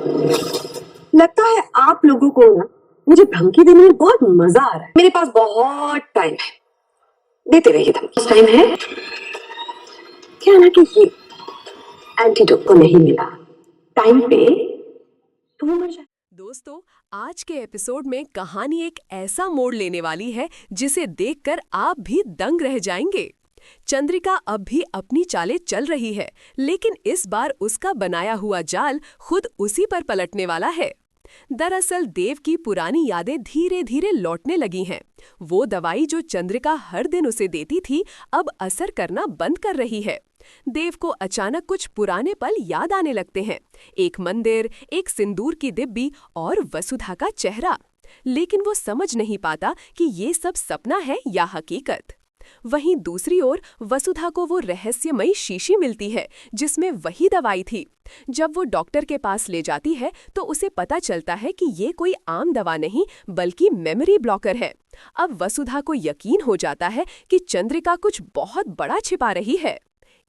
लगता है आप लोगों को ना मुझे धमकी देने में बहुत मजा आ रहा है। मेरे पास बहुत टाइम है, देते रहिए धमकी। टाइम है क्या ना कि ये एंटीडोट को नहीं मिला टाइम पे तो वो मर जाए। दोस्तों, आज के एपिसोड में कहानी एक ऐसा मोड़ लेने वाली है जिसे देखकर आप भी दंग रह जाएंगे। चंद्रिका अब भी अपनी चालें चल रही है, लेकिन इस बार उसका बनाया हुआ जाल खुद उसी पर पलटने वाला है। दरअसल देव की पुरानी यादें धीरे धीरे लौटने लगी हैं। वो दवाई जो चंद्रिका हर दिन उसे देती थी अब असर करना बंद कर रही है। देव को अचानक कुछ पुराने पल याद आने लगते हैं। एक मंदिर, एक सिंदूर की डिब्बी और वसुधा का चेहरा। लेकिन वो समझ नहीं पाता कि ये सब सपना है या हकीकत। वहीं दूसरी ओर वसुधा को वो रहस्यमयी शीशी मिलती है जिसमें वही दवाई थी। जब वो डॉक्टर के पास ले जाती है तो उसे पता चलता है कि ये कोई आम दवा नहीं बल्कि मेमोरी ब्लॉकर है। अब वसुधा को यकीन हो जाता है कि चंद्रिका कुछ बहुत बड़ा छिपा रही है।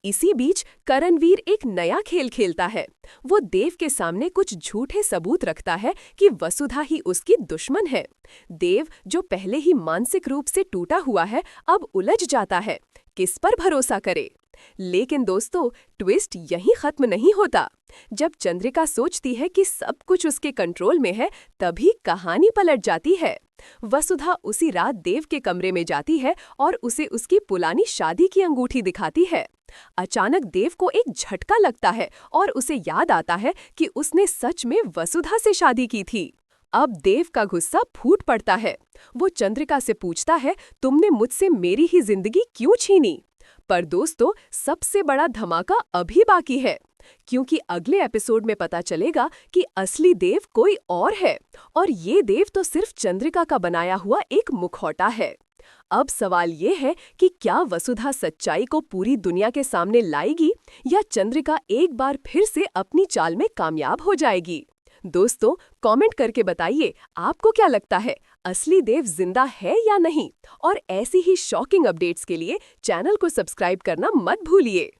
इसी बीच करणवीर एक नया खेल खेलता है। वो देव के सामने कुछ झूठे सबूत रखता है कि वसुधा ही उसकी दुश्मन है। देव, जो पहले ही मानसिक रूप से टूटा हुआ है, अब उलझ जाता है। किस पर भरोसा करे? लेकिन दोस्तों, ट्विस्ट यहीं खत्म नहीं होता। जब चंद्रिका सोचती है कि सब कुछ उसके कंट्रोल में है, तभी कहानी पलट जाती है। वसुधा उसी रात देव के कमरे में जाती है और उसे उसकी पुरानी शादी की अंगूठी दिखाती है। अचानक देव को एक झटका लगता है और उसे याद आता है कि उसने सच में वसुधा से शादी की थी। अब देव का गुस्सा फूट पड़ता है। वो चंद्रिका से पूछता है, तुमने मुझसे मेरी ही जिंदगी क्यों छीनी? पर दोस्तों, सबसे बड़ा धमाका अभी बाकी है, क्योंकि अगले एपिसोड में पता चलेगा कि असली देव कोई और है और ये देव तो सिर्फ चंद्रिका का बनाया हुआ एक मुखौटा है। अब सवाल ये है कि क्या वसुधा सच्चाई को पूरी दुनिया के सामने लाएगी या चंद्रिका एक बार फिर से अपनी चाल में कामयाब हो जाएगी? दोस्तों, कमेंट करके बताइए, आपको क्या लगता है, असली देव जिंदा है या नहीं? और ऐसी ही शॉकिंग अपडेट्स के लिए चैनल को सब्सक्राइब करना मत भूलिए।